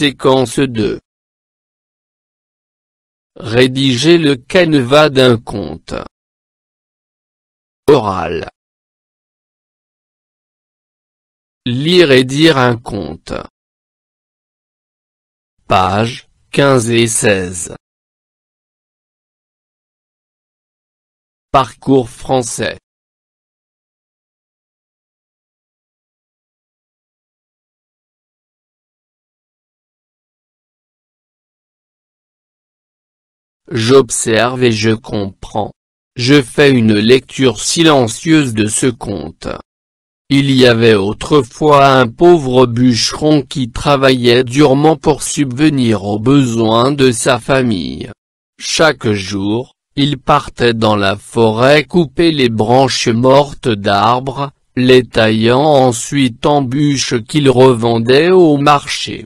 Séquence 2. Rédiger le canevas d'un conte oral. Lire et dire un conte. Pages 15 et 16. Parcours français. J'observe et je comprends. Je fais une lecture silencieuse de ce conte. Il y avait autrefois un pauvre bûcheron qui travaillait durement pour subvenir aux besoins de sa famille. Chaque jour, il partait dans la forêt couper les branches mortes d'arbres, les taillant ensuite en bûches qu'il revendait au marché.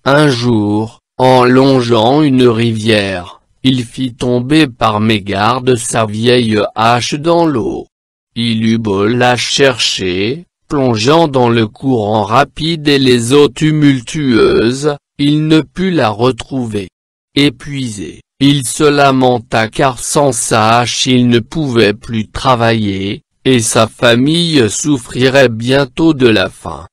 Un jour, en longeant une rivière, il fit tomber par mégarde sa vieille hache dans l'eau. Il eut beau la chercher, plongeant dans le courant rapide et les eaux tumultueuses, il ne put la retrouver. Épuisé, il se lamenta car sans sa hache il ne pouvait plus travailler, et sa famille souffrirait bientôt de la faim.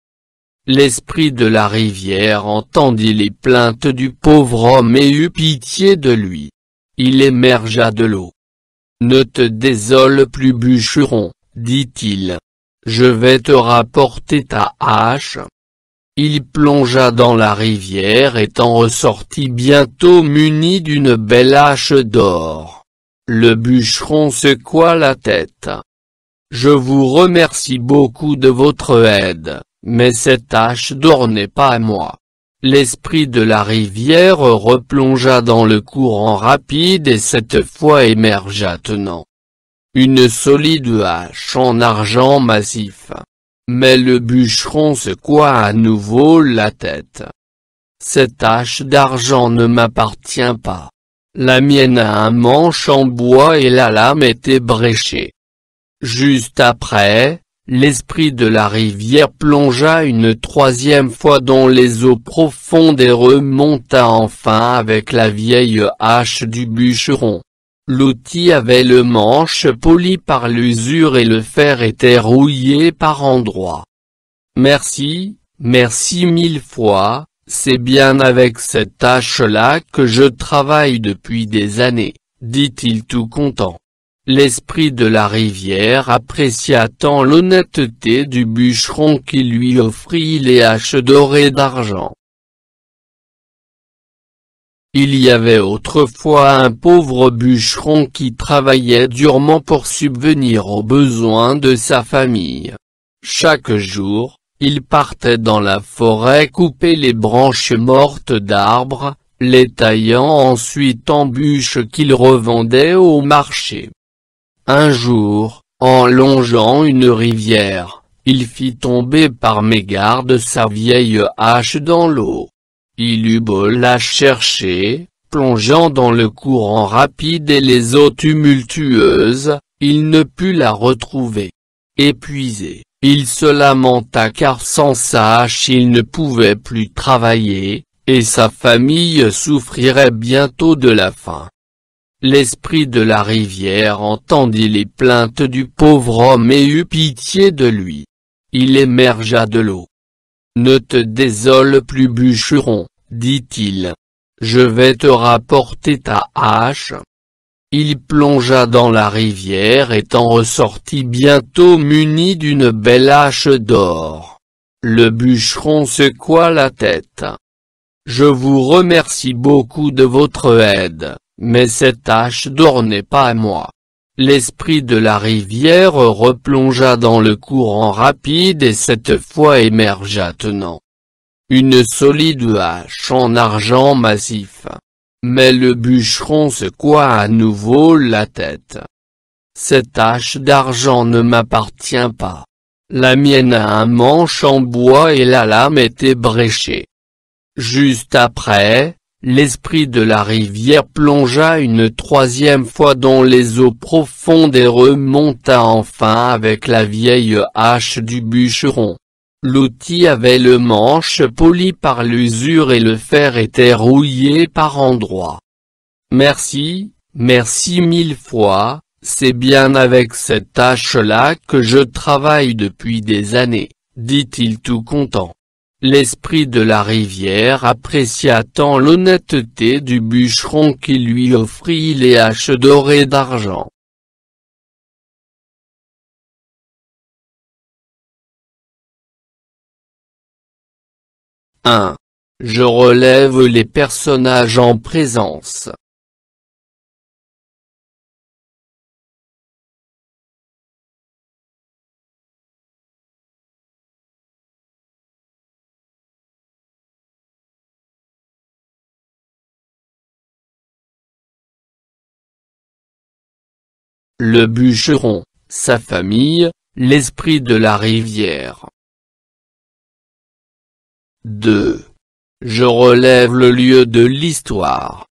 L'esprit de la rivière entendit les plaintes du pauvre homme et eut pitié de lui. Il émergea de l'eau. « Ne te désole plus bûcheron, dit-il. Je vais te rapporter ta hache. » Il plongea dans la rivière étant ressorti bientôt muni d'une belle hache d'or. Le bûcheron secoua la tête. « Je vous remercie beaucoup de votre aide, mais cette hache d'or n'est pas à moi. » L'esprit de la rivière replongea dans le courant rapide et cette fois émergea tenant une solide hache en argent massif. Mais le bûcheron secoua à nouveau la tête. « Cette hache d'argent ne m'appartient pas. La mienne a un manche en bois et la lame est ébréchée. » Juste après, l'esprit de la rivière plongea une troisième fois dans les eaux profondes et remonta enfin avec la vieille hache du bûcheron. L'outil avait le manche poli par l'usure et le fer était rouillé par endroits. « Merci, merci mille fois, c'est bien avec cette hache-là que je travaille depuis des années, » dit-il tout content. L'esprit de la rivière apprécia tant l'honnêteté du bûcheron qui lui offrit les haches d'or et d'argent. Il y avait autrefois un pauvre bûcheron qui travaillait durement pour subvenir aux besoins de sa famille. Chaque jour, il partait dans la forêt couper les branches mortes d'arbres, les taillant ensuite en bûches qu'il revendait au marché. Un jour, en longeant une rivière, il fit tomber par mégarde sa vieille hache dans l'eau. Il eut beau la chercher, plongeant dans le courant rapide et les eaux tumultueuses, il ne put la retrouver. Épuisé, il se lamenta car sans sa hache il ne pouvait plus travailler, et sa famille souffrirait bientôt de la faim. L'esprit de la rivière entendit les plaintes du pauvre homme et eut pitié de lui. Il émergea de l'eau. « Ne te désole plus bûcheron, dit-il. Je vais te rapporter ta hache. » Il plongea dans la rivière étant ressorti bientôt muni d'une belle hache d'or. Le bûcheron secoua la tête. « Je vous remercie beaucoup de votre aide, mais cette hache d'or n'est pas à moi. » L'esprit de la rivière replongea dans le courant rapide et cette fois émergea tenant une solide hache en argent massif. Mais le bûcheron secoua à nouveau la tête. « Cette hache d'argent ne m'appartient pas. La mienne a un manche en bois et la lame est ébréchée. » Juste après, l'esprit de la rivière plongea une troisième fois dans les eaux profondes et remonta enfin avec la vieille hache du bûcheron. L'outil avait le manche poli par l'usure et le fer était rouillé par endroits. Merci, merci 1000 fois, c'est bien avec cette tâche-là que je travaille depuis des années, dit-il tout content. L'esprit de la rivière apprécia tant l'honnêteté du bûcheron qui lui offrit les haches dorées d'argent. Je relève les personnages en présence. Le bûcheron, sa famille, l'esprit de la rivière. 2. Je relève le lieu de l'histoire.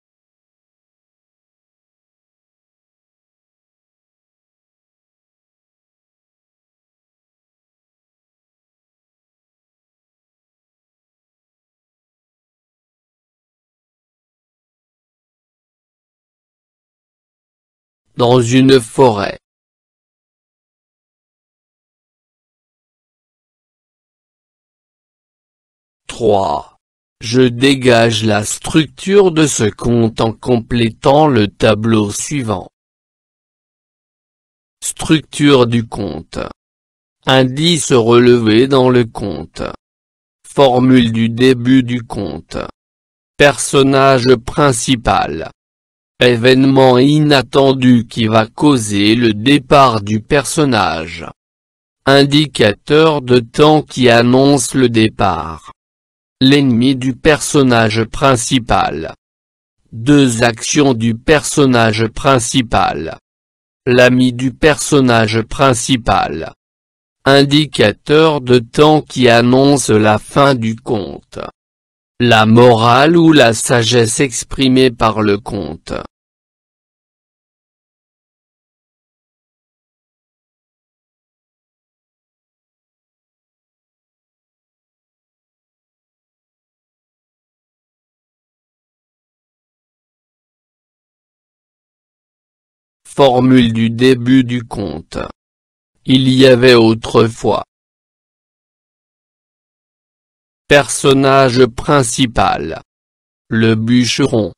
Dans une forêt. 3. Je dégage la structure de ce conte en complétant le tableau suivant. Structure du conte. Indice relevé dans le conte. Formule du début du conte. Personnage principal. Événement inattendu qui va causer le départ du personnage. Indicateur de temps qui annonce le départ. L'ennemi du personnage principal. 2 actions du personnage principal. L'ami du personnage principal. Indicateur de temps qui annonce la fin du conte. La morale ou la sagesse exprimée par le conte. Formule du début du conte. Il y avait autrefois. Personnage principal. Le bûcheron.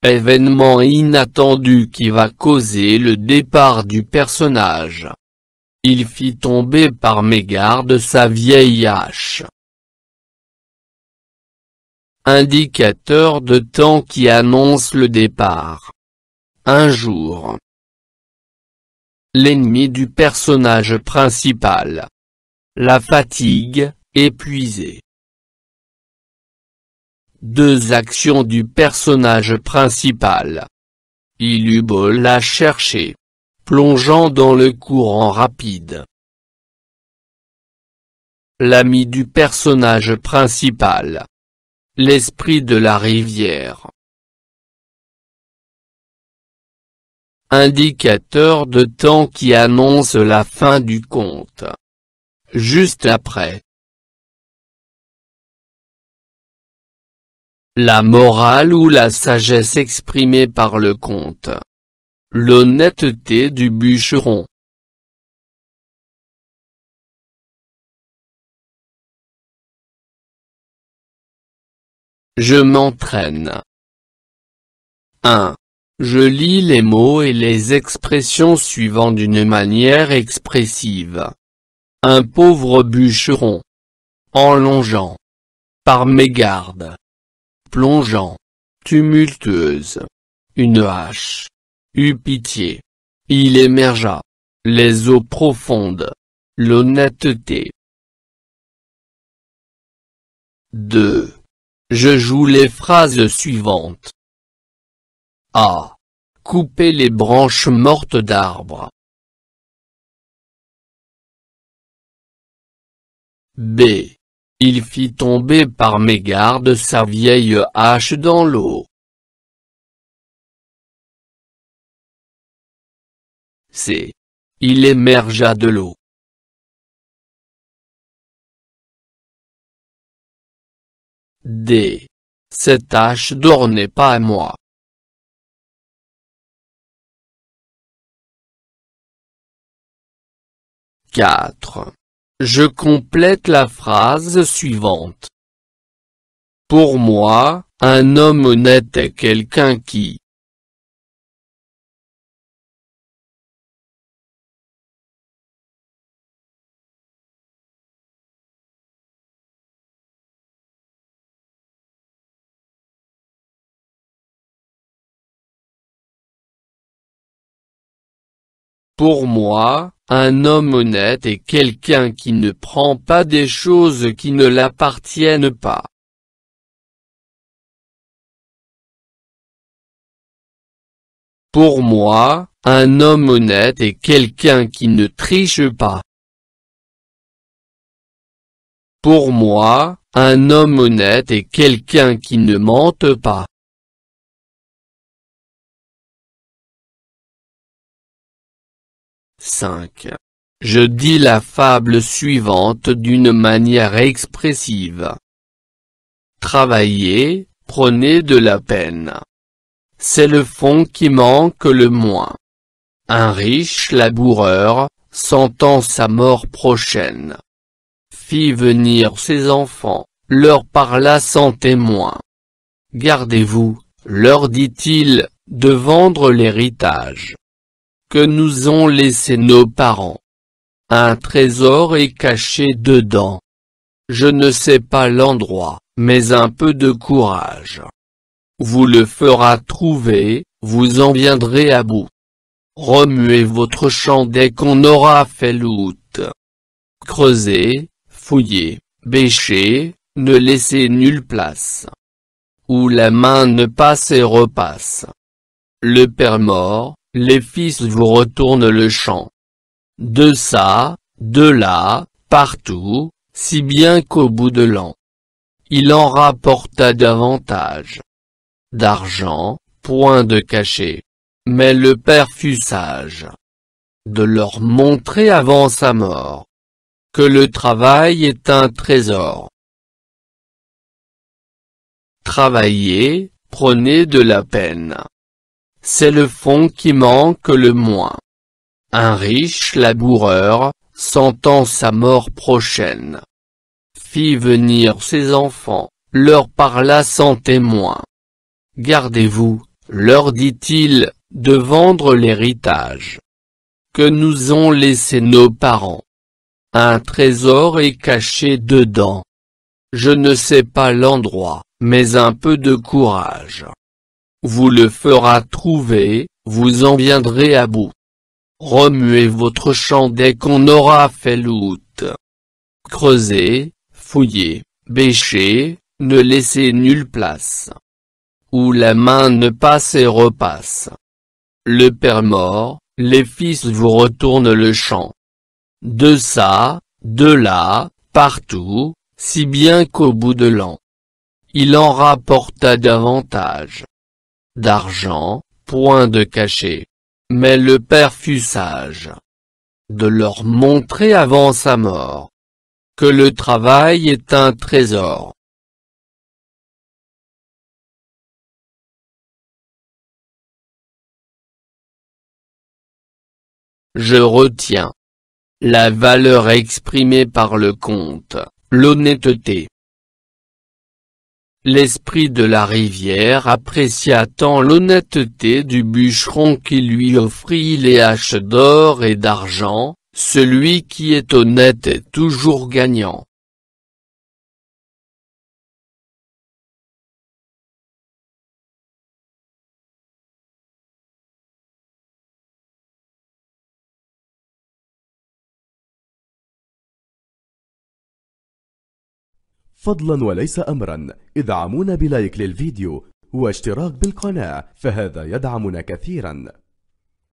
Événement inattendu qui va causer le départ du personnage. Il fit tomber par mégarde sa vieille hache. Indicateur de temps qui annonce le départ. Un jour. L'ennemi du personnage principal. La fatigue, épuisé. 2 actions du personnage principal. Il eut beau la chercher, plongeant dans le courant rapide. L'ami du personnage principal. L'esprit de la rivière. Indicateur de temps qui annonce la fin du conte. Juste après. La morale ou la sagesse exprimée par le conte. L'honnêteté du bûcheron. Je m'entraîne. 1. Je lis les mots et les expressions suivant d'une manière expressive. Un pauvre bûcheron. Enlongeant. Par mégarde. Plongeant. Tumultueuse. Une hache. Eut pitié. Il émergea. Les eaux profondes. L'honnêteté. 2. Je joue les phrases suivantes. A. Couper les branches mortes d'arbres. B. Il fit tomber par mégarde sa vieille hache dans l'eau. C. Il émergea de l'eau. D. Cette tache d'or n'est pas à moi. 4. Je complète la phrase suivante. Pour moi, un homme honnête est quelqu'un qui. Pour moi, un homme honnête est quelqu'un qui ne prend pas des choses qui ne l'appartiennent pas. Pour moi, un homme honnête est quelqu'un qui ne triche pas. Pour moi, un homme honnête est quelqu'un qui ne mente pas. 5. Je dis la fable suivante d'une manière expressive. Travaillez, prenez de la peine. C'est le fond qui manque le moins. Un riche laboureur, sentant sa mort prochaine, fit venir ses enfants, leur parla sans témoin. Gardez-vous, leur dit-il, de vendre l'héritage que nous ont laissé nos parents. Un trésor est caché dedans. Je ne sais pas l'endroit, mais un peu de courage vous le fera trouver, vous en viendrez à bout. Remuez votre champ dès qu'on aura fait l'out. Creusez, fouillez, bêchez, ne laissez nulle place où la main ne passe et repasse. Le père mort, les fils vous retournent le champ. De ça, de là, partout, si bien qu'au bout de l'an, il en rapporta davantage d'argent, point de cachet. Mais le père fut sage de leur montrer avant sa mort que le travail est un trésor. Travaillez, prenez de la peine. C'est le fond qui manque le moins. Un riche laboureur, sentant sa mort prochaine, fit venir ses enfants, leur parla sans témoin. Gardez-vous, leur dit-il, de vendre l'héritage que nous ont laissé nos parents. Un trésor est caché dedans. Je ne sais pas l'endroit, mais un peu de courage vous le fera trouver, vous en viendrez à bout. Remuez votre champ dès qu'on aura fait l'out. Creusez, fouillez, bêchez, ne laissez nulle place où la main ne passe et repasse. Le père mort, les fils vous retournent le champ. De ça, de là, partout, si bien qu'au bout de l'an, il en rapporta davantage d'argent, point de cachet. Mais le père fut sage de leur montrer avant sa mort que le travail est un trésor. Je retiens la valeur exprimée par le conte, l'honnêteté. L'esprit de la rivière apprécia tant l'honnêteté du bûcheron qui lui offrit les haches d'or et d'argent, celui qui est honnête est toujours gagnant. فضلا وليس أمرا ادعمونا بلايك للفيديو واشتراك بالقناة، فهذا يدعمنا كثيرا.